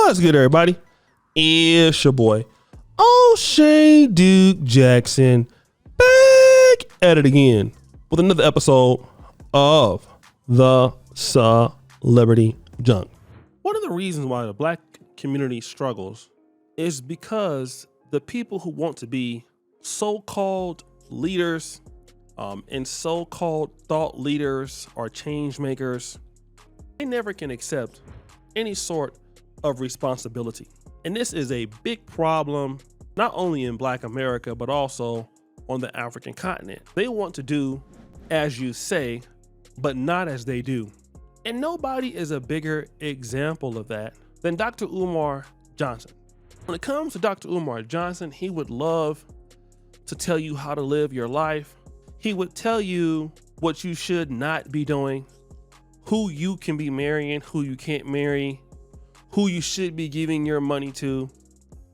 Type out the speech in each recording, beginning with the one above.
What's good, everybody? It's your boy, O'Shea Duke Jackson, back at it again with another episode of the Celebrity Junk. One of the reasons why the black community struggles is because the people who want to be so-called leaders and so-called thought leaders or change makers, they never can accept any sort of responsibility. And this is a big problem, not only in Black America, but also on the African continent. They want to do as you say, but not as they do. And nobody is a bigger example of that than Dr. Umar Johnson. When it comes to Dr. Umar Johnson, he would love to tell you how to live your life. He would tell you what you should not be doing, who you can be marrying, who you can't marry, who you should be giving your money to.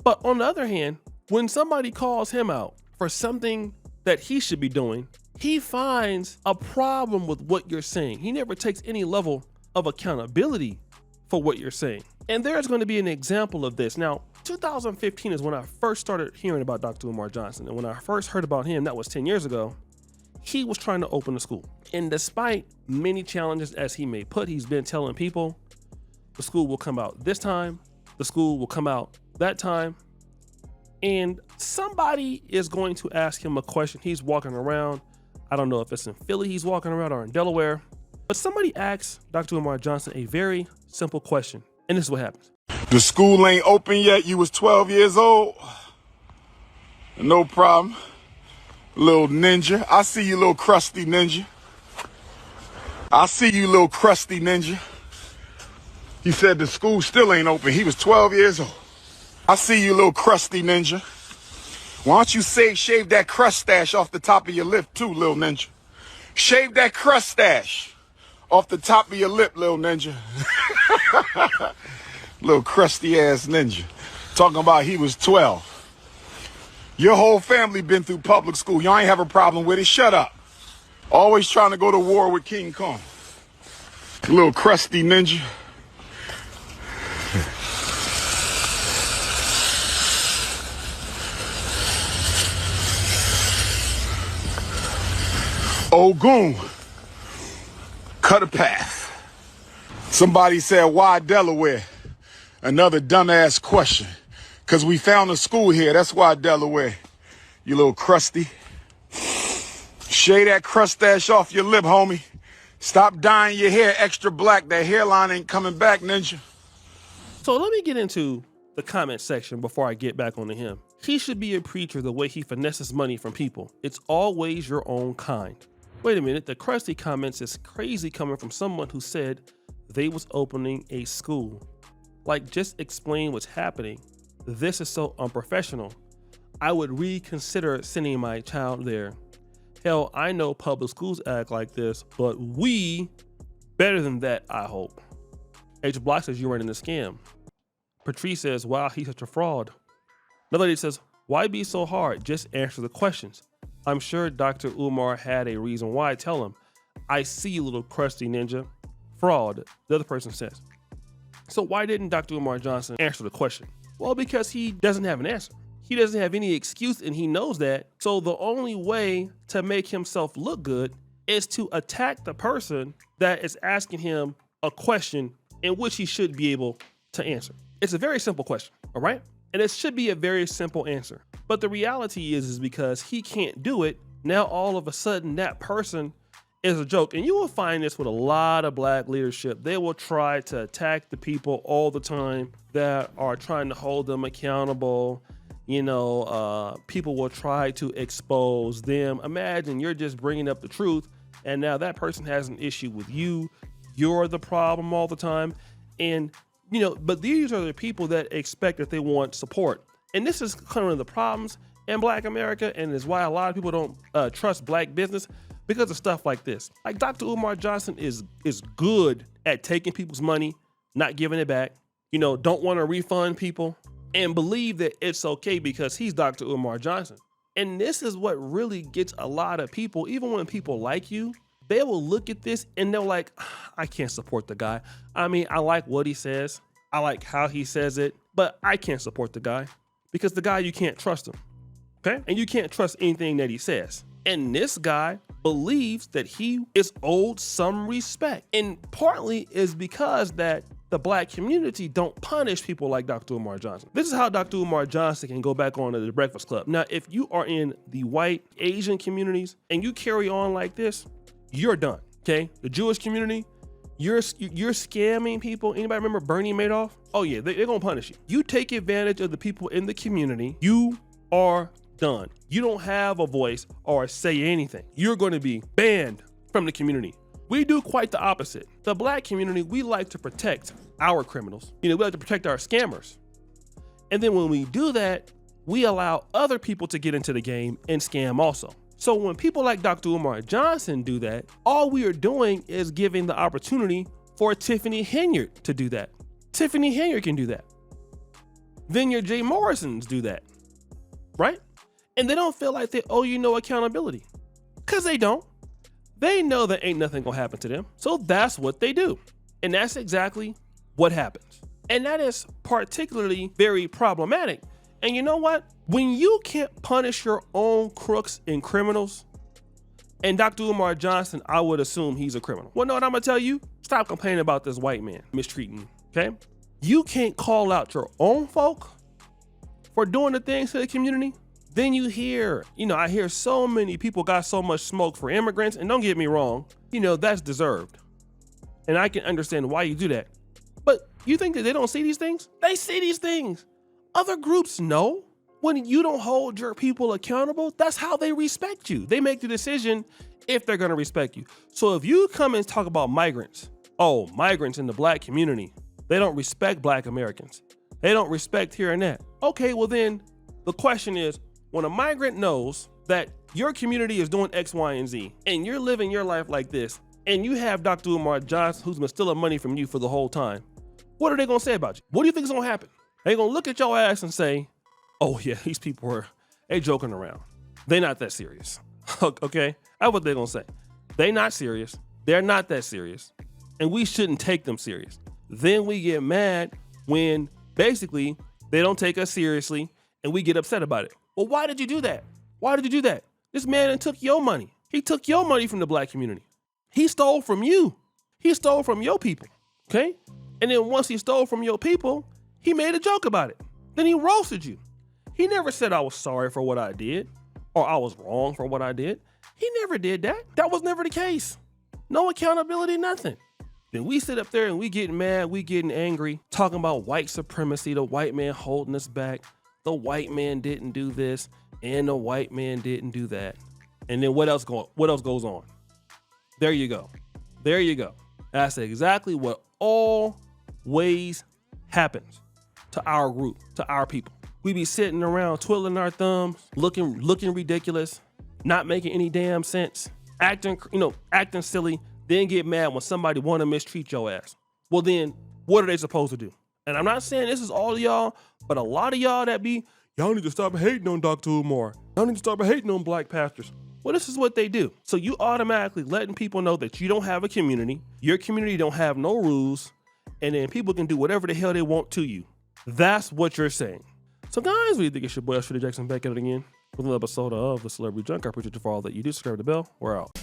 But on the other hand, when somebody calls him out for something that he should be doing, he finds a problem with what you're saying. He never takes any level of accountability for what you're saying. And there's going to be an example of this. Now, 2015 is when I first started hearing about Dr. Umar Johnson. And when I first heard about him, that was 10 years ago, he was trying to open a school. And despite many challenges as he may put, he's been telling people the school will come out this time, the school will come out that time. And somebody is going to ask him a question. He's walking around. I don't know if it's in Philly he's walking around or in Delaware, but somebody asks Dr. Umar Johnson a very simple question. And this is what happens. The school ain't open yet. You was 12 years old. No problem. Little ninja. I see you, little crusty ninja. I see you, little crusty ninja. He said the school still ain't open. He was 12 years old. I see you, little crusty ninja. Why don't you shave that crust stash off the top of your lip too, little ninja? Shave that crust stash off the top of your lip, little ninja. Little crusty ass ninja. Talking about he was 12. Your whole family been through public school. Y'all ain't have a problem with it. Shut up. Always trying to go to war with King Kong. Little crusty ninja. Ogun, cut a path. Somebody said, why Delaware? Another dumbass question. Because we found a school here. That's why Delaware. You little crusty. Shave that crust stash off your lip, homie. Stop dyeing your hair extra black. That hairline ain't coming back, ninja. So let me get into the comment section before I get back onto him. He should be a preacher the way he finesses money from people. It's always your own kind. Wait a minute, the crusty comments is crazy coming from someone who said they was opening a school. Like, just explain what's happening. This is so unprofessional. I would reconsider sending my child there. Hell, I know public schools act like this, but we better than that, I hope. H Block says you're running a scam. Patrice says, wow, he's such a fraud. Another lady says, why be so hard? Just answer the questions. I'm sure Dr. Umar had a reason why. Tell him, I see you, little crusty ninja. Fraud, the other person says. So why didn't Dr. Umar Johnson answer the question? Well, because he doesn't have an answer. He doesn't have any excuse, and he knows that. So the only way to make himself look good is to attack the person that is asking him a question in which he should be able to answer. It's a very simple question, all right? And it should be a very simple answer. But the reality is because he can't do it, now all of a sudden that person is a joke. And you will find this with a lot of black leadership. They will try to attack the people all the time that are trying to hold them accountable. People will try to expose them. Imagine you're just bringing up the truth, and now that person has an issue with you. You're the problem all the time. And but these are the people that expect that they want support. And this is kind of the problems in Black America, and is why a lot of people don't trust black business, because of stuff like this. Like, Dr. Umar Johnson is good at taking people's money, not giving it back, don't want to refund people, and believe that it's okay because he's Dr. Umar Johnson. And this is what really gets a lot of people, even when people like you, they will look at this and they're like, I can't support the guy. I mean, I like what he says. I like how he says it, but I can't support the guy because the guy, you can't trust him, okay? And you can't trust anything that he says. And this guy believes that he is owed some respect. And partly is because that the black community don't punish people like Dr. Umar Johnson. This is how Dr. Umar Johnson can go back on to the Breakfast Club. Now, if you are in the white Asian communities and you carry on like this, you're done, okay? The Jewish community, you're scamming people. Anybody remember Bernie Madoff? Oh yeah, they're gonna punish you. You take advantage of the people in the community, you are done. You don't have a voice or say anything. You're gonna be banned from the community. We do quite the opposite. The black community, we like to protect our criminals. We like to protect our scammers. And then when we do that, we allow other people to get into the game and scam also. So when people like Dr. Umar Johnson do that, all we are doing is giving the opportunity for Tiffany Henyard to do that. Tiffany Henyard can do that. Then your Jay Morrisons do that, right? And they don't feel like they owe you no accountability, because they don't. They know that ain't nothing gonna happen to them. So that's what they do. And that's exactly what happens. And that is particularly very problematic. And you know what? When you can't punish your own crooks and criminals, and Dr. Umar Johnson, I would assume he's a criminal. Well, know what I'm gonna tell you? Stop complaining about this white man mistreating you, okay? You can't call out your own folk for doing the things to the community. Then you hear, I hear so many people got so much smoke for immigrants, and don't get me wrong, that's deserved. And I can understand why you do that. But you think that they don't see these things? They see these things. Other groups know. When you don't hold your people accountable, that's how they respect you. They make the decision if they're gonna respect you. So if you come and talk about migrants in the black community, they don't respect black Americans. They don't respect here and that. Okay, well then the question is, when a migrant knows that your community is doing X, Y, and Z, and you're living your life like this, and you have Dr. Umar Johnson who's been stealing money from you for the whole time, what are they gonna say about you? What do you think is gonna happen? They're gonna look at your ass and say, oh yeah, these people they joking around. They're not that serious, okay? That's what they're gonna say. They're not serious. They're not that serious, and we shouldn't take them serious. Then we get mad when basically they don't take us seriously, and we get upset about it. Well, why did you do that? Why did you do that? This man took your money. He took your money from the black community. He stole from you. He stole from your people, okay? And then once he stole from your people, he made a joke about it. Then he roasted you. He never said I was sorry for what I did or I was wrong for what I did. He never did that. That was never the case. No accountability, nothing. Then we sit up there and we getting mad, we getting angry, talking about white supremacy, the white man holding us back. The white man didn't do this and the white man didn't do that. And then what else goes on? There you go. There you go. That's exactly what always happens to our group, to our people. We be sitting around twiddling our thumbs, looking ridiculous, not making any damn sense, acting silly, then get mad when somebody want to mistreat your ass. Well, then what are they supposed to do? And I'm not saying this is all of y'all, but a lot of y'all y'all need to stop hating on Dr. Umar. Y'all need to stop hating on black pastors. Well, this is what they do. So you automatically letting people know that you don't have a community, your community don't have no rules, and then people can do whatever the hell they want to you. That's what you're saying. So guys, we think it's your boy, Shirley Jackson, back at it again with another episode of The Celebrity Junk. I appreciate you for all that you do. Subscribe to the bell. We're out.